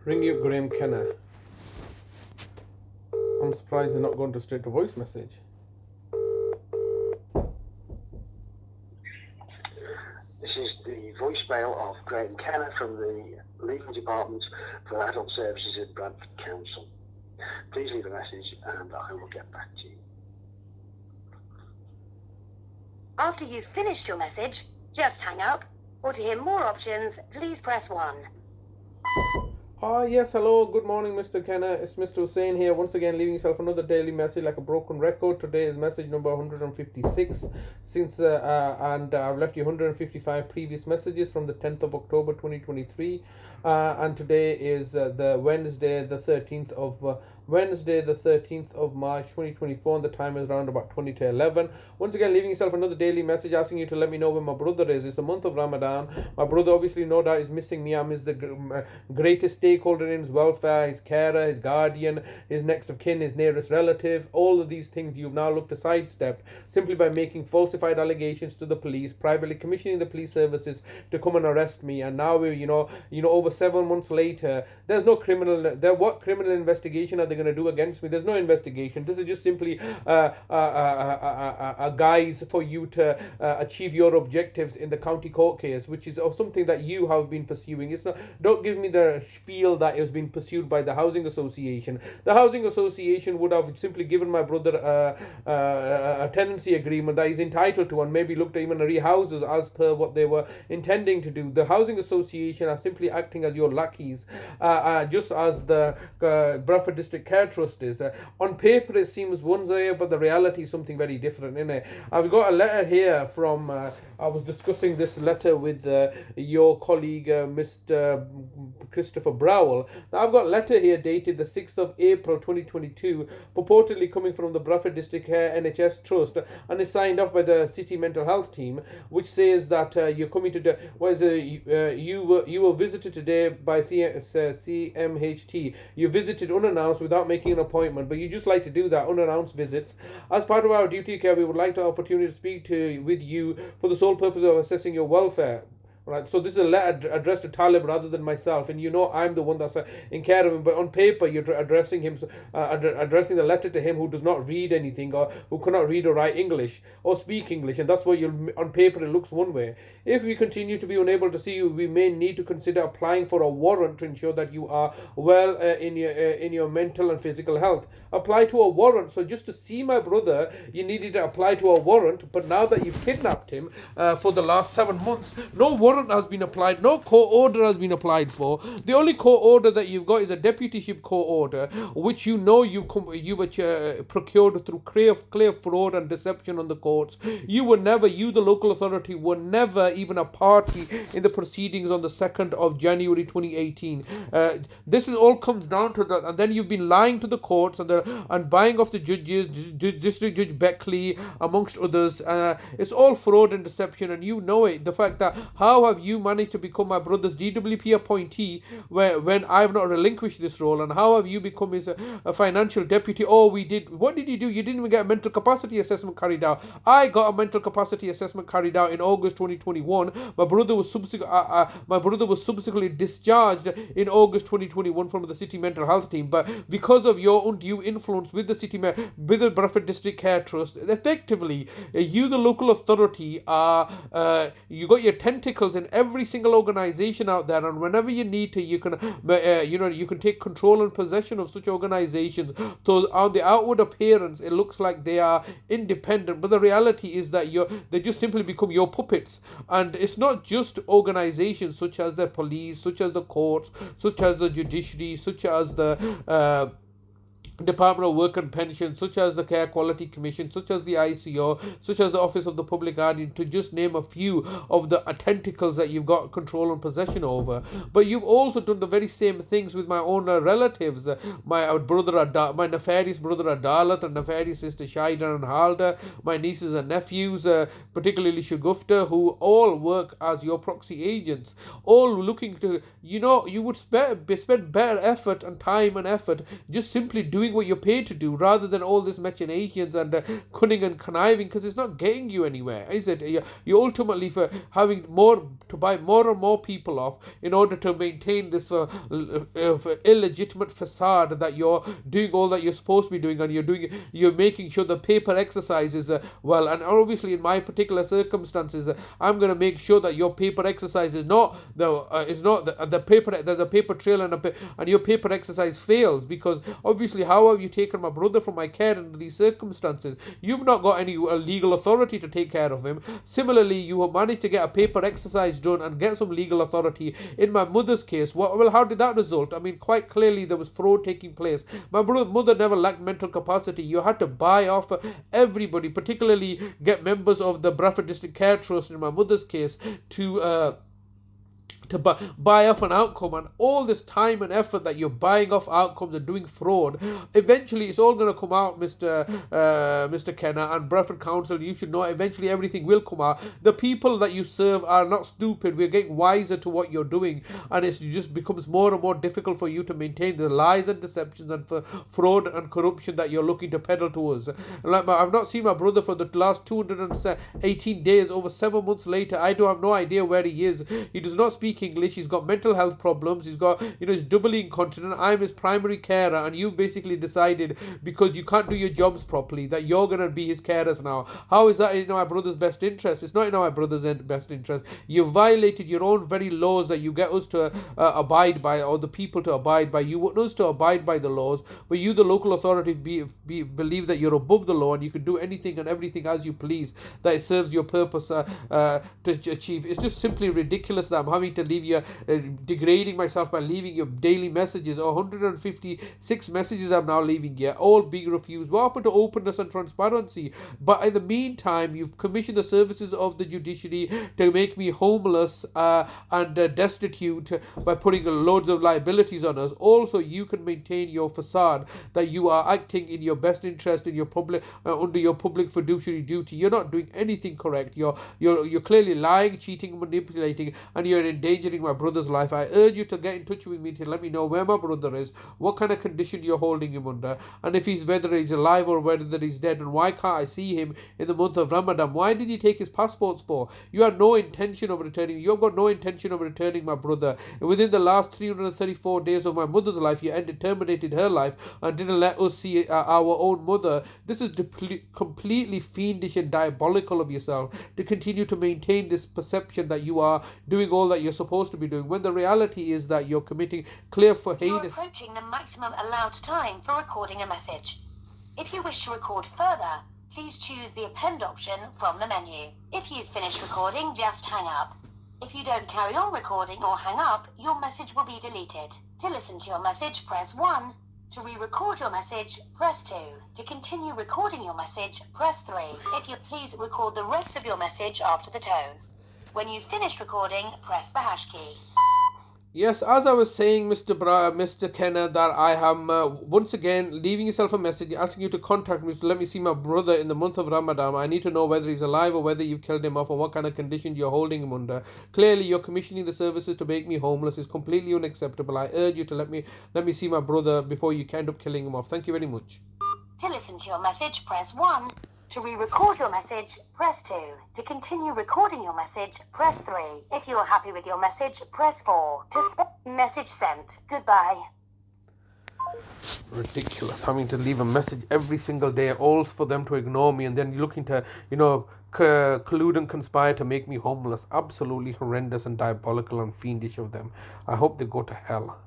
Ring you, Graeme, Kenna. I'm surprised you're not going to straight to voice message. This is the voicemail of Graeme Kenna from the Legal Department for Adult Services at Bradford Council. Please leave a message and I will get back to you. After you've finished your message, just hang up, or to hear more options, please press 1. Yes, hello, good morning, Mr. Kenna. It's Mr. Hussain here, once again leaving yourself another daily message like a broken record. Today is message number 156, and I've left you 155 previous messages from the 10th of October 2023, and today is the Wednesday, the 13th of March 2024, and the time is around about 20 to 11. Once again, leaving yourself another daily message asking you to let me know where my brother is. It's the month of Ramadan. My brother, obviously, no doubt, is missing me. I'm his greatest stakeholder in his welfare, his carer, his guardian, his next of kin, his nearest relative. All of these things you've now looked to sidestep simply by making falsified allegations to the police, privately commissioning the police services to come and arrest me. And now we're, over 7 months later, there's no criminal. What criminal investigation are they going to do against me? There's no investigation. This is just simply a guise for you to achieve your objectives in the county court case, which is something that you have been pursuing. It's not. Don't give me the spiel that it was being pursued by the housing association. The housing association would have simply given my brother a tenancy agreement that he's entitled to, and maybe looked at even rehouses as per what they were intending to do. The housing association are simply acting as your lackeys, just as the Bradford District Care Trust is. On paper it seems one way, but the reality is something very different, innit? I've got a letter here from, I was discussing this letter with your colleague Mr. Christopher Browell. Now I've got a letter here dated the 6th of April 2022, purportedly coming from the Bradford District Care NHS Trust, and is signed off by the City Mental Health Team, which says that you're coming to you were visited today by CMHT. You visited unannounced without making an appointment, but you just like to do that, unannounced visits. As part of our duty care, we would like the opportunity to speak with you for the sole purpose of assessing your welfare. Right, so this is a letter addressed to Talib rather than myself, and I'm the one that's in care of him. But on paper, you're addressing him, addressing the letter to him who does not read anything, or who cannot read or write English or speak English, and that's why on paper it looks one way. If we continue to be unable to see you, we may need to consider applying for a warrant to ensure that you are well in your mental and physical health. Apply to a warrant. So just to see my brother, you needed to apply to a warrant. But now that you've kidnapped him for the last 7 months, no warrant has been applied, no court order has been applied for. The only court order that you've got is a deputyship court order, which you've procured through clear fraud and deception on the courts. You, the local authority, were never even a party in the proceedings on the 2nd of January 2018. This all comes down to that, and then you've been lying to the courts and buying off the judges, District Judge Beckley, amongst others. It's all fraud and deception, and you know it. The fact that how have you managed to become my brother's DWP appointee when I've not relinquished this role, and how have you become his financial deputy? What did you do? You didn't even get a mental capacity assessment carried out. I got a mental capacity assessment carried out in August 2021. My brother was subsequently discharged in August 2021 from the City Mental Health Team. But because of your undue influence with the Bradford District Care Trust, effectively, you, the local authority, you got your tentacles in every single organisation out there, and whenever you need to, you can take control and possession of such organisations. So on the outward appearance, it looks like they are independent, but the reality is that they just simply become your puppets. And it's not just organisations such as the police, such as the courts, such as the judiciary, such as the Department of Work and Pension, such as the Care Quality Commission, such as the ICO, such as the Office of the Public Guardian, to just name a few of the tentacles that you've got control and possession over. But you've also done the very same things with my own relatives, my nefarious brother Adalat and nefarious sister Shaida and Halda, my nieces and nephews, particularly Shagufta, who all work as your proxy agents, all looking to, you would spend better effort and time and effort just simply doing doing what you're paid to do rather than all this machinations and cunning and conniving, because it's not getting you anywhere, is it? You're ultimately for having more to buy more and more people off in order to maintain this illegitimate facade that you're doing all that you're supposed to be doing, and you're making sure the paper exercise is well. And obviously in my particular circumstances, I'm going to make sure that your paper exercise is not the paper. There's a paper trail and your paper exercise fails, because obviously how have you taken my brother from my care under these circumstances? You've not got any legal authority to take care of him. Similarly, you have managed to get a paper exercise done and get some legal authority in my mother's case. Well, how did that result? I mean, quite clearly there was fraud taking place. My mother never lacked mental capacity. You had to buy off everybody, particularly get members of the Bradford District Care Trust in my mother's case to buy off an outcome, and all this time and effort that you're buying off outcomes and doing fraud, eventually it's all going to come out, Mr. Kenna and Bradford Council. You should know eventually everything will come out. The people that you serve are not stupid. We're getting wiser to what you're doing, and it just becomes more and more difficult for you to maintain the lies and deceptions and for fraud and corruption that you're looking to peddle to us. Like I've not seen my brother for the last 218 days, over 7 months later. I do have no idea where he is. He does not speak English. He's got mental health problems. He's got, he's doubly incontinent. I'm his primary carer, and you've basically decided, because you can't do your jobs properly, that you're going to be his carers now. How is that in my brother's best interest? It's not in my brother's best interest. You've violated your own very laws that you get us to abide by, or the people to abide by. You want us to abide by the laws, but you, the local authority, believe that you're above the law and you can do anything and everything as you please, that it serves your purpose to achieve. It's just simply ridiculous that I'm having to leave you, degrading myself by leaving your daily messages. 156 messages I'm now leaving you, all being refused. We're open to openness and transparency, but in the meantime, you've commissioned the services of the judiciary to make me homeless and destitute by putting loads of liabilities on us. Also, you can maintain your facade that you are acting in your best interest, in your public under your public fiduciary duty. You're not doing anything correct. You're clearly lying, cheating, manipulating, and you're endangering my brother's life. I urge you to get in touch with me to let me know where my brother is, what kind of condition you're holding him under, and if whether he's alive or whether he's dead, and why can't I see him in the month of Ramadan? Why did he take his passports for? You have no intention of returning. You've got no intention of returning my brother. Within the last 334 days of my mother's life, you terminated her life and didn't let us see our own mother. This is completely fiendish and diabolical of yourself to continue to maintain this perception that you are doing all that you're supposed to be doing, when the reality is that you're committing clear for hate. You're approaching the maximum allowed time for recording a message. If you wish to record further, please choose the append option from the menu. If you've finished recording, just hang up. If you don't carry on recording or hang up, your message will be deleted. To listen to your message, press 1. To re-record your message, press 2. To continue recording your message, press 3. If you please record the rest of your message after the tone. When you've finished recording, press the hash key. Yes, as I was saying, Mr. Kenna, that I am once again leaving yourself a message asking you to contact me to let me see my brother in the month of Ramadan. I need to know whether he's alive or whether you've killed him off, or what kind of conditions you're holding him under. Clearly, you're commissioning the services to make me homeless. It's completely unacceptable. I urge you to let me see my brother before you end up killing him off. Thank you very much. To listen to your message, press 1. To re-record your message, press 2. To continue recording your message, press 3. If you are happy with your message, press 4. To message sent. Goodbye. Ridiculous, having to leave a message every single day, all for them to ignore me, and then you're looking to, collude and conspire to make me homeless. Absolutely horrendous and diabolical and fiendish of them. I hope they go to hell.